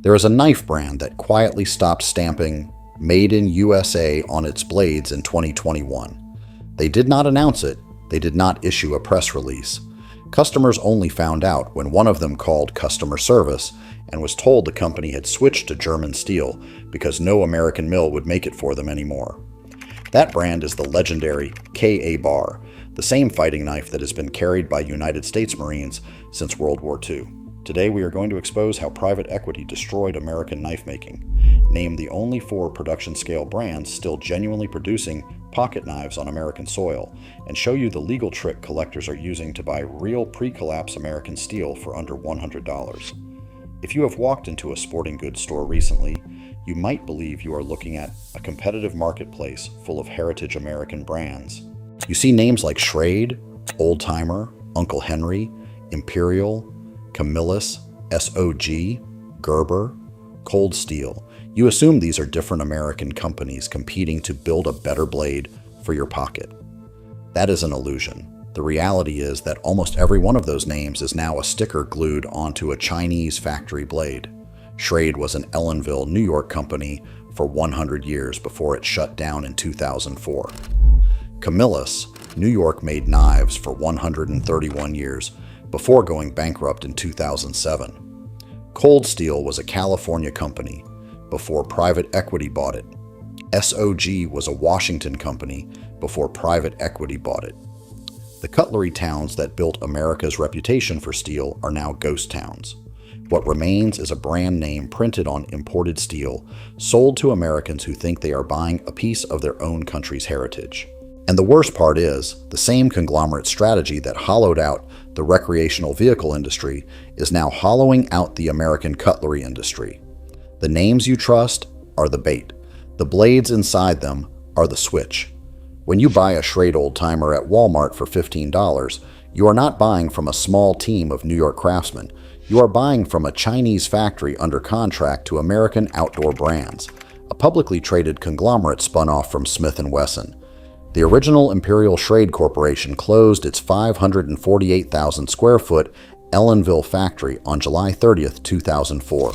There is a knife brand that quietly stopped stamping Made in USA on its blades in 2021. They did not announce it, they did not issue a press release. Customers only found out when one of them called customer service and was told the company had switched to German steel because no American mill would make it for them anymore. That brand is the legendary Ka bar, the same fighting knife that has been carried by United States Marines since World War II. Today we are going to expose how private equity destroyed American knife making, name the only 4 production-scale brands still genuinely producing pocket knives on American soil, and show you the legal trick collectors are using to buy real pre-collapse American steel for under $100. If you have walked into a sporting goods store recently, you might believe you are looking at a competitive marketplace full of heritage American brands. You see names like Schrade, Old Timer, Uncle Henry, Imperial, Camillus, SOG, Gerber, Cold Steel. You assume these are different American companies competing to build a better blade for your pocket. That is an illusion. The reality is that almost every one of those names is now a sticker glued onto a Chinese factory blade. Schrade was an Ellenville, New York company for 100 years before it shut down in 2004. Camillus, New York made knives for 131 years before going bankrupt in 2007. Cold Steel was a California company before private equity bought it. SOG was a Washington company before private equity bought it. The cutlery towns that built America's reputation for steel are now ghost towns. What remains is a brand name printed on imported steel, sold to Americans who think they are buying a piece of their own country's heritage. And the worst part is, the same conglomerate strategy that hollowed out the recreational vehicle industry is now hollowing out the American cutlery industry. The names you trust are the bait. The blades inside them are the switch. When you buy a Schrade Old Timer at Walmart for $15, you are not buying from a small team of New York craftsmen. You are buying from a Chinese factory under contract to American outdoor brands, a publicly traded conglomerate spun off from Smith & Wesson. The original Imperial Schrade Corporation closed its 548,000 square foot Ellenville factory on July 30, 2004.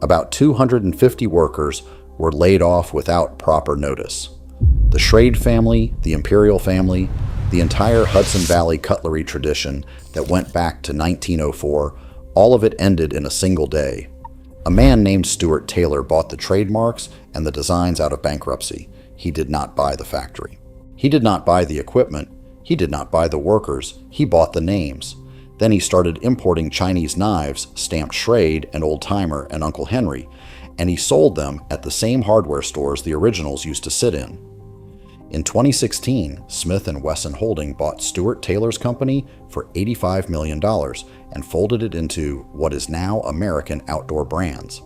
About 250 workers were laid off without proper notice. The Schrade family, the Imperial family, the entire Hudson Valley cutlery tradition that went back to 1904, all of it ended in a single day. A man named Stuart Taylor bought the trademarks and the designs out of bankruptcy. He did not buy the factory. He did not buy the equipment. He did not buy the workers. He bought the names. Then he started importing Chinese knives stamped Schrade and Old Timer and Uncle Henry, and he sold them at the same hardware stores the originals used to sit in. In 2016, Smith & Wesson Holding bought Stuart Taylor's company for $85 million and folded it into what is now American Outdoor Brands.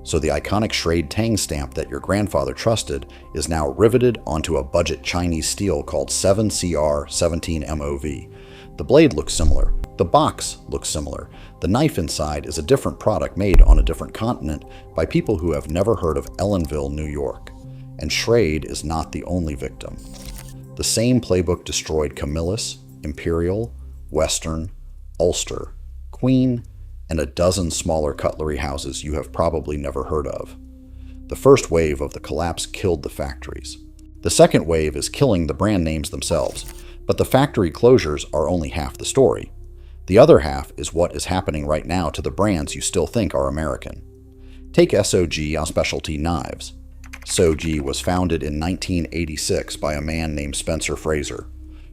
So the iconic Schrade Tang stamp that your grandfather trusted is now riveted onto a budget Chinese steel called 7CR17MOV. The blade looks similar. The box looks similar. The knife inside is a different product made on a different continent by people who have never heard of Ellenville, New York. And Schrade is not the only victim. The same playbook destroyed Camillus, Imperial, Western, Ulster, Queen, and a dozen smaller cutlery houses you have probably never heard of. The first wave of the collapse killed the factories. The second wave is killing the brand names themselves, but the factory closures are only half the story. The other half is what is happening right now to the brands you still think are American. Take SOG on specialty knives. SOG was founded in 1986 by a man named Spencer Fraser.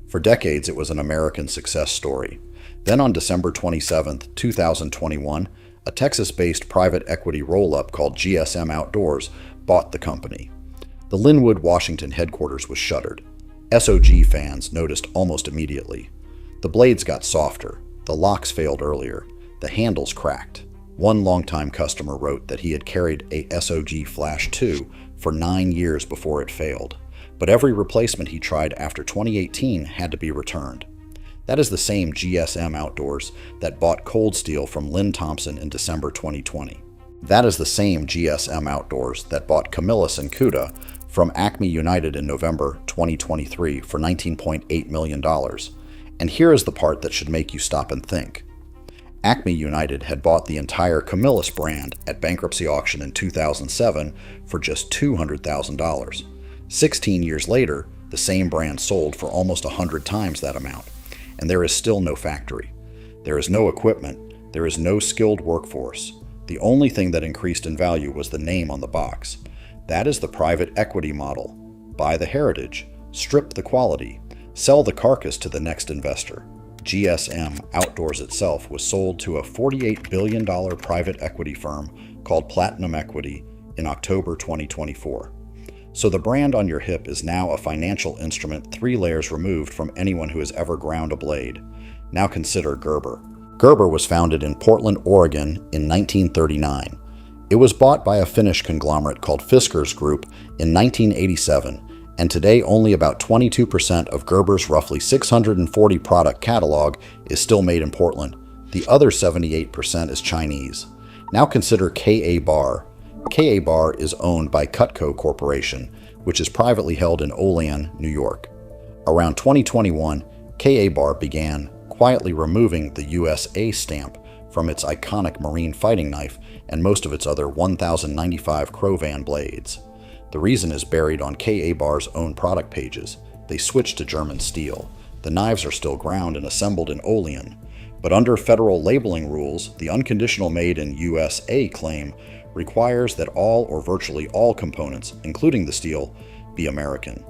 For decades, it was an American success story. Then on December 27, 2021, a Texas-based private equity roll-up called GSM Outdoors bought the company. The Linwood, Washington headquarters was shuttered. SOG fans noticed almost immediately. The blades got softer, the locks failed earlier, the handles cracked. One longtime customer wrote that he had carried a SOG Flash 2 for 9 years before it failed, but every replacement he tried after 2018 had to be returned. That is the same GSM Outdoors that bought Cold Steel from Lynn Thompson in December 2020. That is the same GSM Outdoors that bought Camillus and Cuda from Acme United in November 2023 for $19.8 million. And here is the part that should make you stop and think. Acme United had bought the entire Camillus brand at bankruptcy auction in 2007 for just $200,000. 16 years later, the same brand sold for almost 100 times that amount, and there is still no factory. There is no equipment, there is no skilled workforce. The only thing that increased in value was the name on the box. That is the private equity model. Buy the heritage, strip the quality, sell the carcass to the next investor. GSM Outdoors itself was sold to a $48 billion private equity firm called Platinum Equity in October 2024. So the brand on your hip is now a financial instrument 3 layers removed from anyone who has ever ground a blade. Now consider Gerber. Gerber was founded in Portland, Oregon in 1939. It was bought by a Finnish conglomerate called Fiskars Group in 1987, and today only about 22% of Gerber's roughly 640 product catalog is still made in Portland. The other 78% is Chinese. Now consider K.A. Bar. K.A. Bar is owned by Cutco Corporation, which is privately held in Olean, New York. Around 2021, K.A. Bar began quietly removing the USA stamp from its iconic marine fighting knife and most of its other 1,095 Crowvan blades. The reason is buried on K.A. Bar's own product pages. They switched to German steel. The knives are still ground and assembled in Olean. But under federal labeling rules, the unconditional made in USA claim requires that all or virtually all components, including the steel, be American.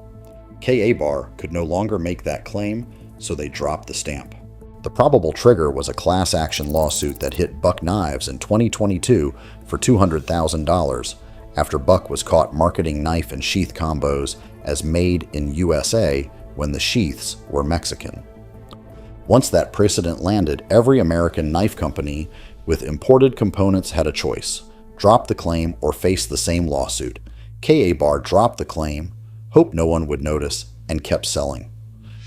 K.A. Bar could no longer make that claim, so they dropped the stamp. The probable trigger was a class action lawsuit that hit Buck Knives in 2022 for $200,000 after Buck was caught marketing knife and sheath combos as made in USA when the sheaths were Mexican. Once that precedent landed, every American knife company with imported components had a choice: drop the claim or face the same lawsuit. K.A. Bar dropped the claim, hoped no one would notice, and kept selling.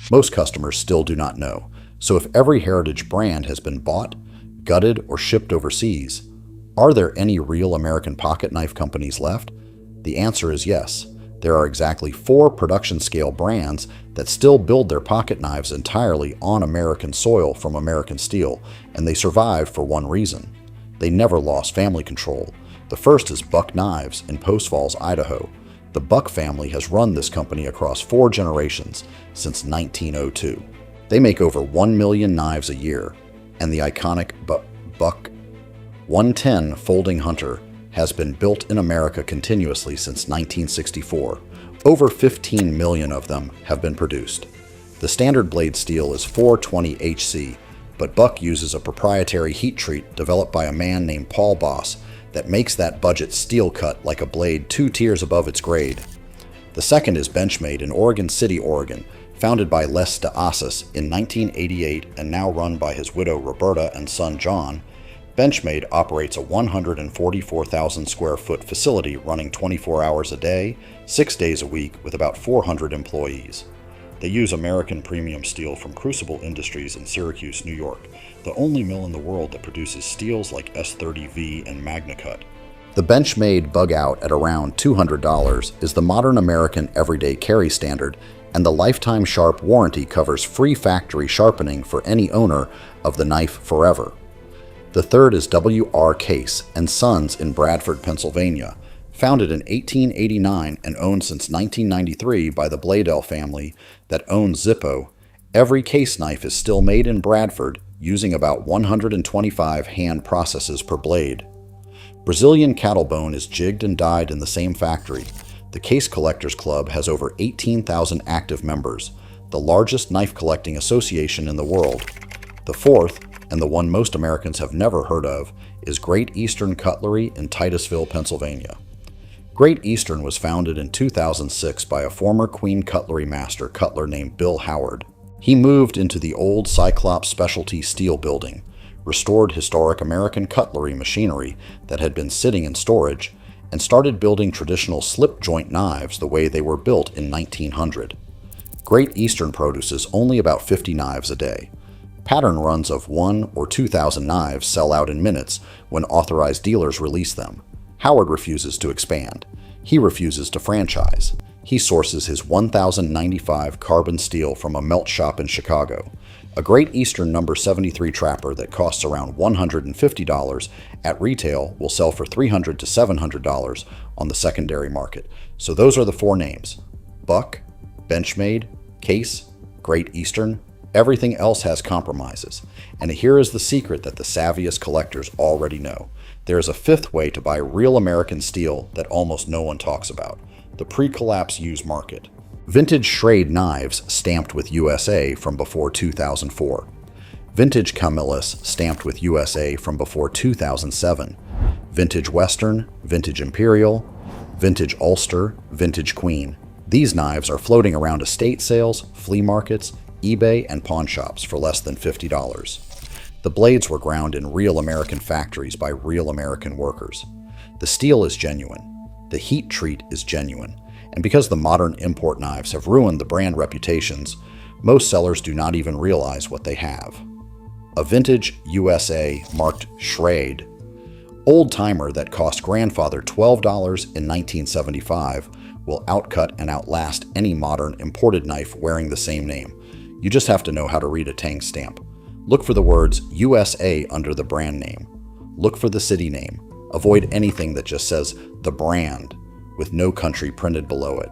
Most customers still do not know. So if every heritage brand has been bought, gutted, or shipped overseas, are there any real American pocket knife companies left? The answer is yes. There are exactly 4 production-scale brands that still build their pocket knives entirely on American soil from American steel, and they survived for one reason. They never lost family control. The first is Buck Knives in Post Falls, Idaho. The Buck family has run this company across 4 generations since 1902. They make over 1 million knives a year, and the iconic Buck 110 Folding Hunter has been built in America continuously since 1964. Over 15 million of them have been produced. The standard blade steel is 420 HC, but Buck uses a proprietary heat treat developed by a man named Paul Boss that makes that budget steel cut like a blade 2 tiers above its grade. The second is Benchmade in Oregon City, Oregon, founded by Les DeAssis in 1988 and now run by his widow Roberta and son John. Benchmade operates a 144,000 square foot facility running 24 hours a day, 6 days a week, with about 400 employees. They use American premium steel from Crucible Industries in Syracuse, New York, the only mill in the world that produces steels like S30V and MagnaCut. The Benchmade Bug Out at around $200 is the modern American everyday carry standard, and the lifetime sharp warranty covers free factory sharpening for any owner of the knife forever. The third is W.R. Case & Sons in Bradford, Pennsylvania. Founded in 1889 and owned since 1993 by the Bladel family that owns Zippo, every case knife is still made in Bradford using about 125 hand processes per blade. Brazilian cattle bone is jigged and dyed in the same factory. The Case Collectors Club has over 18,000 active members, the largest knife collecting association in the world. The fourth, and the one most Americans have never heard of, is Great Eastern Cutlery in Titusville, Pennsylvania. Great Eastern was founded in 2006 by a former Queen Cutlery master cutler named Bill Howard. He moved into the old Cyclops Specialty Steel building, restored historic American cutlery machinery that had been sitting in storage, and started building traditional slip-joint knives the way they were built in 1900. Great Eastern produces only about 50 knives a day. Pattern runs of 1,000 or 2,000 knives sell out in minutes when authorized dealers release them. Howard refuses to expand. He refuses to franchise. He sources his 1,095 carbon steel from a melt shop in Chicago. A Great Eastern number 73 trapper that costs around $150 at retail will sell for $300 to $700 on the secondary market. So those are the four names: Buck, Benchmade, Case, Great Eastern. Everything else has compromises. And here is the secret that the savviest collectors already know. There is a fifth way to buy real American steel that almost no one talks about: the pre-collapse used market. Vintage Schrade knives stamped with USA from before 2004. Vintage Camillus stamped with USA from before 2007. Vintage Western, Vintage Imperial, Vintage Ulster, Vintage Queen. These knives are floating around estate sales, flea markets, eBay, and pawn shops for less than $50. The blades were ground in real American factories by real American workers. The steel is genuine. The heat treat is genuine. And because the modern import knives have ruined the brand reputations, most sellers do not even realize what they have. A vintage USA marked Schrade old-timer that cost grandfather $12 in 1975 will outcut and outlast any modern imported knife wearing the same name. You just have to know how to read a tang stamp. Look for the words USA under the brand name. Look for the city name. Avoid anything that just says the brand with no country printed below it.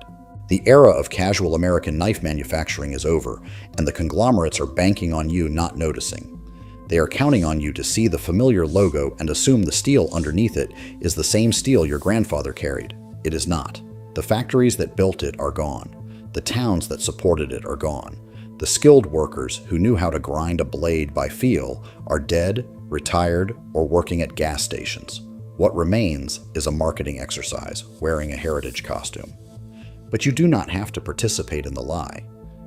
The era of casual American knife manufacturing is over, and the conglomerates are banking on you not noticing. They are counting on you to see the familiar logo and assume the steel underneath it is the same steel your grandfather carried. It is not. The factories that built it are gone. The towns that supported it are gone. The skilled workers who knew how to grind a blade by feel are dead, retired, or working at gas stations. What remains is a marketing exercise, wearing a heritage costume. But you do not have to participate in the lie.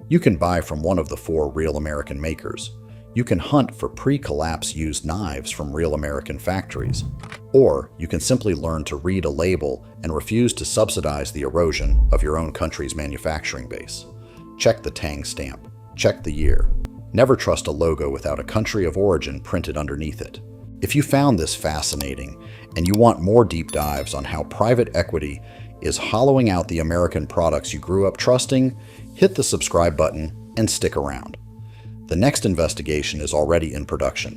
You can buy from one of the four real American makers. You can hunt for pre-collapse used knives from real American factories. Or you can simply learn to read a label and refuse to subsidize the erosion of your own country's manufacturing base. Check the tang stamp. Check the year. Never trust a logo without a country of origin printed underneath it. If you found this fascinating and you want more deep dives on how private equity is hollowing out the American products you grew up trusting, hit the subscribe button and stick around. The next investigation is already in production.